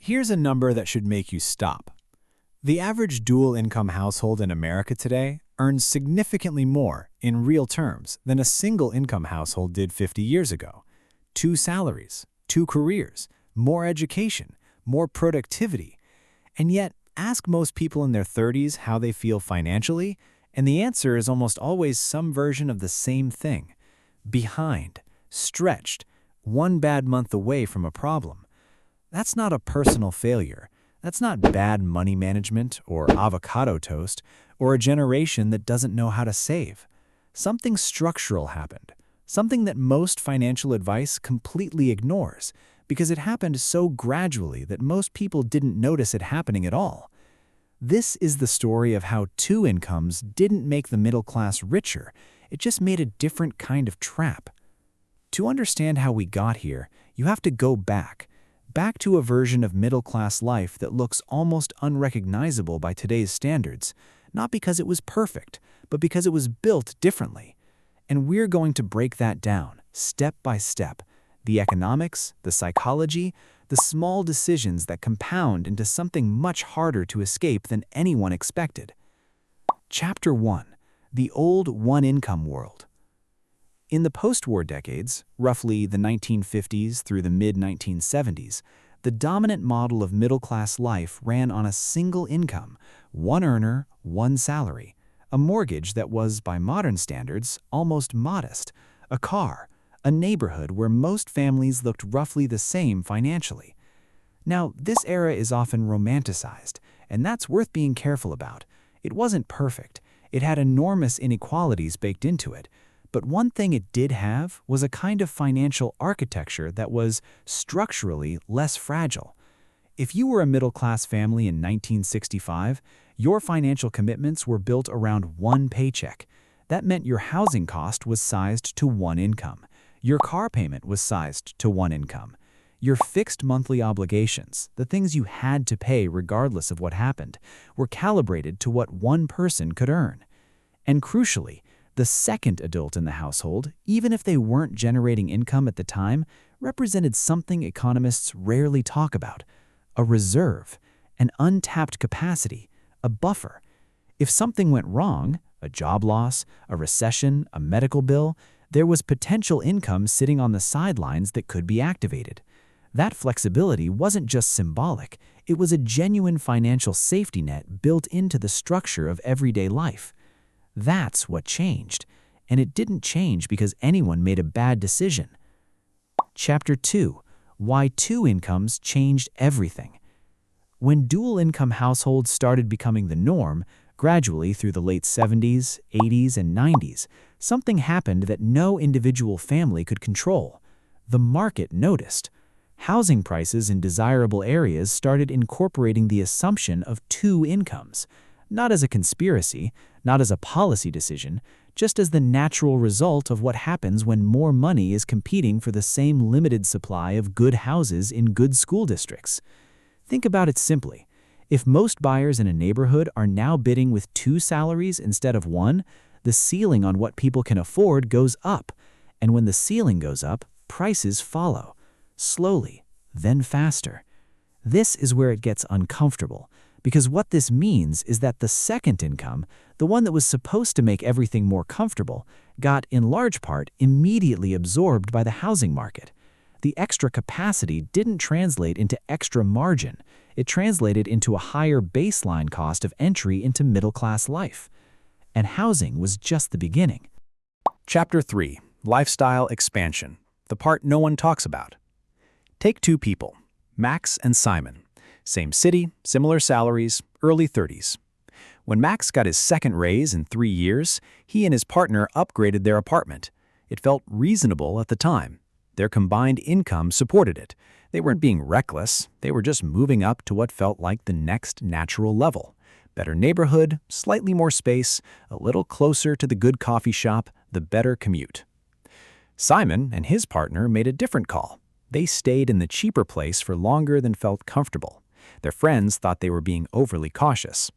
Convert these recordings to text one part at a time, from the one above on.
Here's a number that should make you stop. The average dual-income household in America today earns significantly more, in real terms, than a single-income household did 50 years ago. Two salaries, two careers, more education, more productivity. And yet, ask most people in their 30s how they feel financially, and the answer is almost always some version of the same thing. Behind, stretched, one bad month away from a problem. That's not a personal failure. That's not bad money management or avocado toast or a generation that doesn't know how to save. Something structural happened, something that most financial advice completely ignores because it happened so gradually that most people didn't notice it happening at all. This is the story of how two incomes didn't make the middle class richer, it just made a different kind of trap. To understand how we got here, you have to go back to a version of middle-class life that looks almost unrecognizable by today's standards, not because it was perfect, but because it was built differently. And we're going to break that down, step by step. The economics, the psychology, the small decisions that compound into something much harder to escape than anyone expected. Chapter 1. The Old One-Income World. In the post-war decades, roughly the 1950s through the mid-1970s, the dominant model of middle-class life ran on a single income, one earner, one salary, a mortgage that was, by modern standards, almost modest, a car, a neighborhood where most families looked roughly the same financially. Now, this era is often romanticized, and that's worth being careful about. It wasn't perfect. It had enormous inequalities baked into it. But one thing it did have was a kind of financial architecture that was structurally less fragile. If you were a middle-class family in 1965, your financial commitments were built around one paycheck. That meant your housing cost was sized to one income. Your car payment was sized to one income. Your fixed monthly obligations, the things you had to pay regardless of what happened, were calibrated to what one person could earn. And crucially, the second adult in the household, even if they weren't generating income at the time, represented something economists rarely talk about: a reserve, an untapped capacity, a buffer. If something went wrong, a job loss, a recession, a medical bill, there was potential income sitting on the sidelines that could be activated. That flexibility wasn't just symbolic, it was a genuine financial safety net built into the structure of everyday life. That's what changed, and it didn't change because anyone made a bad decision. Chapter 2. Why two incomes changed everything. When dual-income households started becoming the norm, gradually through the late 70s, 80s, and 90s, something happened that no individual family could control. The market noticed. Housing prices in desirable areas started incorporating the assumption of two incomes, not as a conspiracy, not as a policy decision, just as the natural result of what happens when more money is competing for the same limited supply of good houses in good school districts. Think about it simply. If most buyers in a neighborhood are now bidding with two salaries instead of one, the ceiling on what people can afford goes up. And when the ceiling goes up, prices follow. Slowly, then faster. This is where it gets uncomfortable. Because what this means is that the second income, the one that was supposed to make everything more comfortable, got, in large part, immediately absorbed by the housing market. The extra capacity didn't translate into extra margin. It translated into a higher baseline cost of entry into middle-class life. And housing was just the beginning. Chapter 3. Lifestyle Expansion. The part no one talks about. Take two people, Max and Simon. Same city, similar salaries, early 30s. When Max got his second raise in 3 years, he and his partner upgraded their apartment. It felt reasonable at the time. Their combined income supported it. They weren't being reckless, they were just moving up to what felt like the next natural level. Better neighborhood, slightly more space, a little closer to the good coffee shop, the better commute. Simon and his partner made a different call. They stayed in the cheaper place for longer than felt comfortable. Their friends thought they were being overly cautious.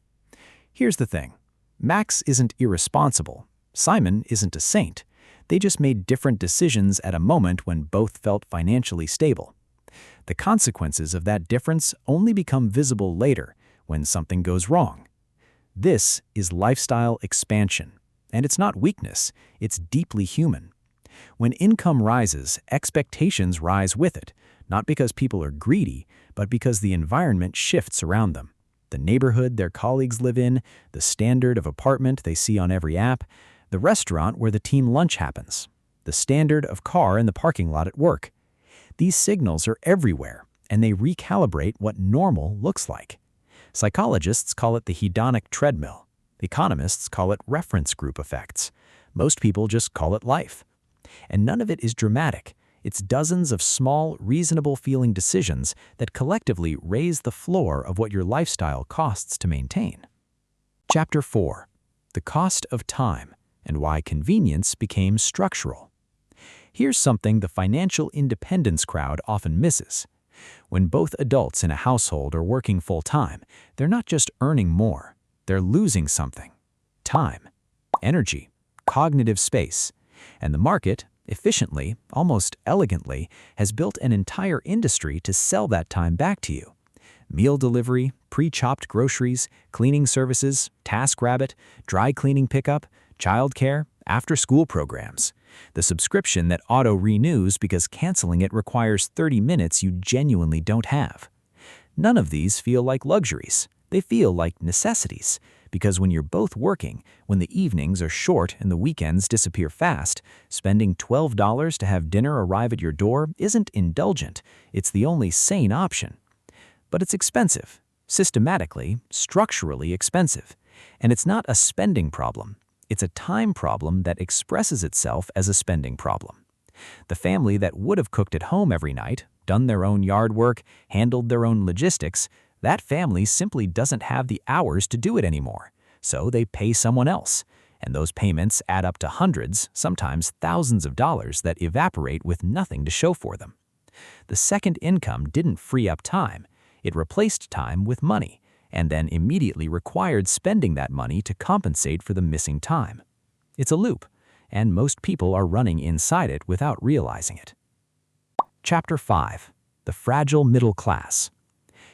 Here's the thing. Max isn't irresponsible. Simon isn't a saint. They just made different decisions at a moment when both felt financially stable. The consequences of that difference only become visible later when something goes wrong. This is lifestyle expansion, and it's not weakness, it's deeply human. When income rises, expectations rise with it, not because people are greedy, but because the environment shifts around them. The neighborhood their colleagues live in, the standard of apartment they see on every app, the restaurant where the team lunch happens, the standard of car in the parking lot at work. These signals are everywhere, and they recalibrate what normal looks like. Psychologists call it the hedonic treadmill. Economists call it reference group effects. Most people just call it life. And none of it is dramatic. It's dozens of small, reasonable-feeling decisions that collectively raise the floor of what your lifestyle costs to maintain. Chapter 4. The Cost of Time and Why Convenience Became Structural. Here's something the financial independence crowd often misses. When both adults in a household are working full-time, they're not just earning more, they're losing something. Time, energy, cognitive space. And the market, efficiently, almost elegantly, has built an entire industry to sell that time back to you. Meal delivery, pre-chopped groceries, cleaning services, TaskRabbit, dry cleaning pickup, childcare, after-school programs. The subscription that auto-renews because canceling it requires 30 minutes you genuinely don't have. None of these feel like luxuries. They feel like necessities. Because when you're both working, when the evenings are short and the weekends disappear fast, spending $12 to have dinner arrive at your door isn't indulgent. It's the only sane option. But it's expensive. Systematically, structurally expensive. And it's not a spending problem. It's a time problem that expresses itself as a spending problem. The family that would have cooked at home every night, done their own yard work, handled their own logistics, that family simply doesn't have the hours to do it anymore. So they pay someone else. And those payments add up to hundreds, sometimes thousands of dollars that evaporate with nothing to show for them. The second income didn't free up time. It replaced time with money, and then immediately required spending that money to compensate for the missing time. It's a loop, and most people are running inside it without realizing it. Chapter 5. The Fragile Middle Class.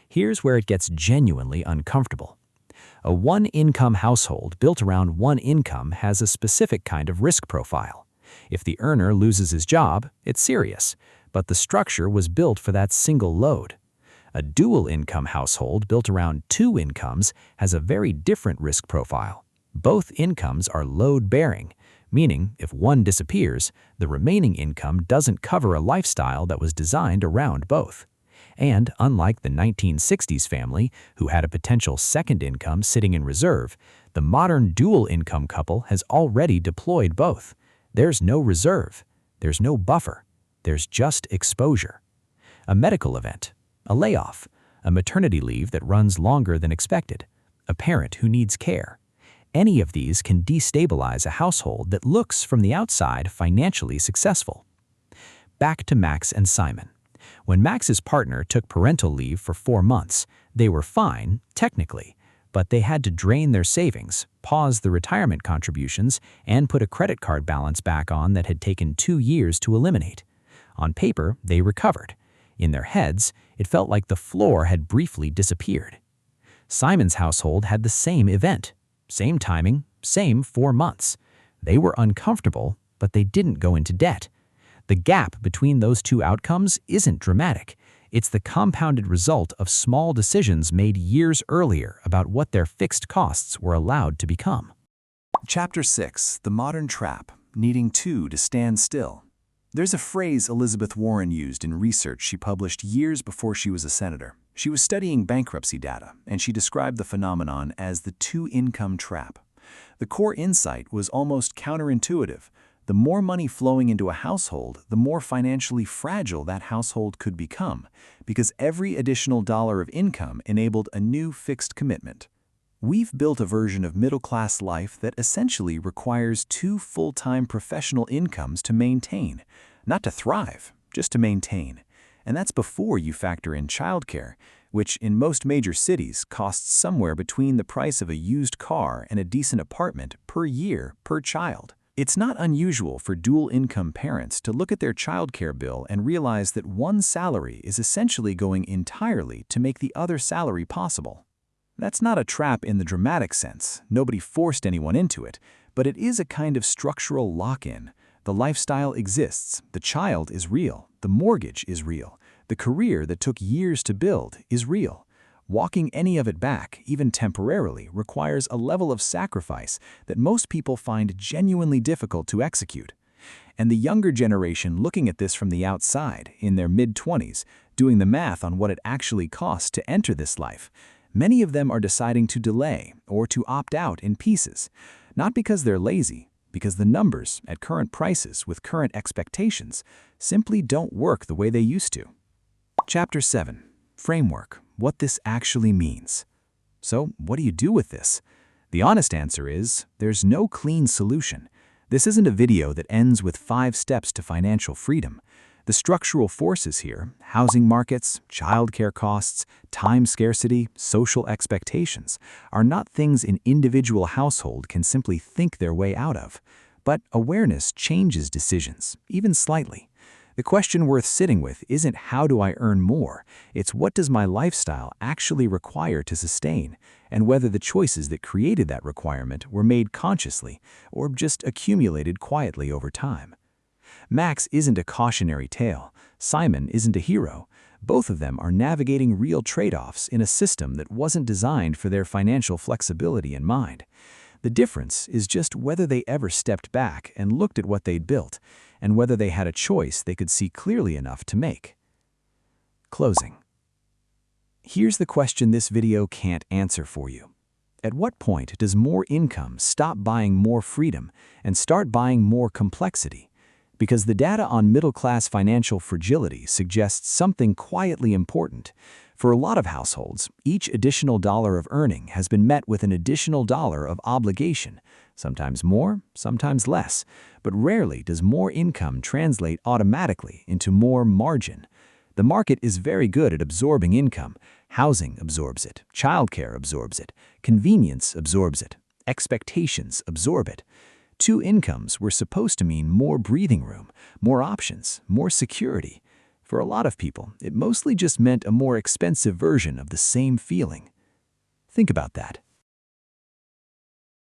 Here's where it gets genuinely uncomfortable. A one-income household built around one income has a specific kind of risk profile. If the earner loses his job, it's serious, but the structure was built for that single load. A dual-income household built around two incomes has a very different risk profile. Both incomes are load-bearing, meaning if one disappears, the remaining income doesn't cover a lifestyle that was designed around both. And unlike the 1960s family, who had a potential second income sitting in reserve, the modern dual-income couple has already deployed both. There's no reserve. There's no buffer. There's just exposure. A medical event, a layoff, a maternity leave that runs longer than expected, a parent who needs care. Any of these can destabilize a household that looks from the outside financially successful. Back to Max and Simon. When Max's partner took parental leave for 4 months, they were fine, technically, but they had to drain their savings, pause the retirement contributions, and put a credit card balance back on that had taken 2 years to eliminate. On paper, they recovered. In their heads, it felt like the floor had briefly disappeared. Simon's household had the same event. Same timing, same 4 months. They were uncomfortable, but they didn't go into debt. The gap between those two outcomes isn't dramatic. It's the compounded result of small decisions made years earlier about what their fixed costs were allowed to become. Chapter 6. The Modern Trap, Needing Two to Stand Still. There's a phrase Elizabeth Warren used in research she published years before she was a senator. She was studying bankruptcy data, and she described the phenomenon as the two-income trap. The core insight was almost counterintuitive. The more money flowing into a household, the more financially fragile that household could become, because every additional dollar of income enabled a new fixed commitment. We've built a version of middle-class life that essentially requires 2 full-time professional incomes to maintain, not to thrive, just to maintain. And that's before you factor in childcare, which in most major cities costs somewhere between the price of a used car and a decent apartment per year per child. It's not unusual for dual-income parents to look at their childcare bill and realize that one salary is essentially going entirely to make the other salary possible. That's not a trap in the dramatic sense. Nobody forced anyone into it, but it is a kind of structural lock-in. The lifestyle exists, the child is real, the mortgage is real, the career that took years to build is real. Walking any of it back, even temporarily, requires a level of sacrifice that most people find genuinely difficult to execute. And the younger generation looking at this from the outside, in their mid-20s, doing the math on what it actually costs to enter this life, many of them are deciding to delay or to opt out in pieces. Not because they're lazy, because the numbers, at current prices with current expectations, simply don't work the way they used to. Chapter 7. Framework. What this actually means. So, what do you do with this? The honest answer is, there's no clean solution. This isn't a video that ends with 5 steps to financial freedom. The structural forces here, housing markets, childcare costs, time scarcity, social expectations, are not things an individual household can simply think their way out of. But awareness changes decisions, even slightly. The question worth sitting with isn't how do I earn more, it's what does my lifestyle actually require to sustain, and whether the choices that created that requirement were made consciously or just accumulated quietly over time. Max isn't a cautionary tale. Simon isn't a hero. Both of them are navigating real trade-offs in a system that wasn't designed for their financial flexibility in mind. The difference is just whether they ever stepped back and looked at what they'd built, and whether they had a choice they could see clearly enough to make. Closing. Here's the question this video can't answer for you. At what point does more income stop buying more freedom and start buying more complexity? Because the data on middle-class financial fragility suggests something quietly important. For a lot of households, each additional dollar of earning has been met with an additional dollar of obligation, sometimes more, sometimes less, but rarely does more income translate automatically into more margin. The market is very good at absorbing income. Housing absorbs it, childcare absorbs it, convenience absorbs it, expectations absorb it. 2 incomes were supposed to mean more breathing room, more options, more security. For a lot of people, it mostly just meant a more expensive version of the same feeling. Think about that.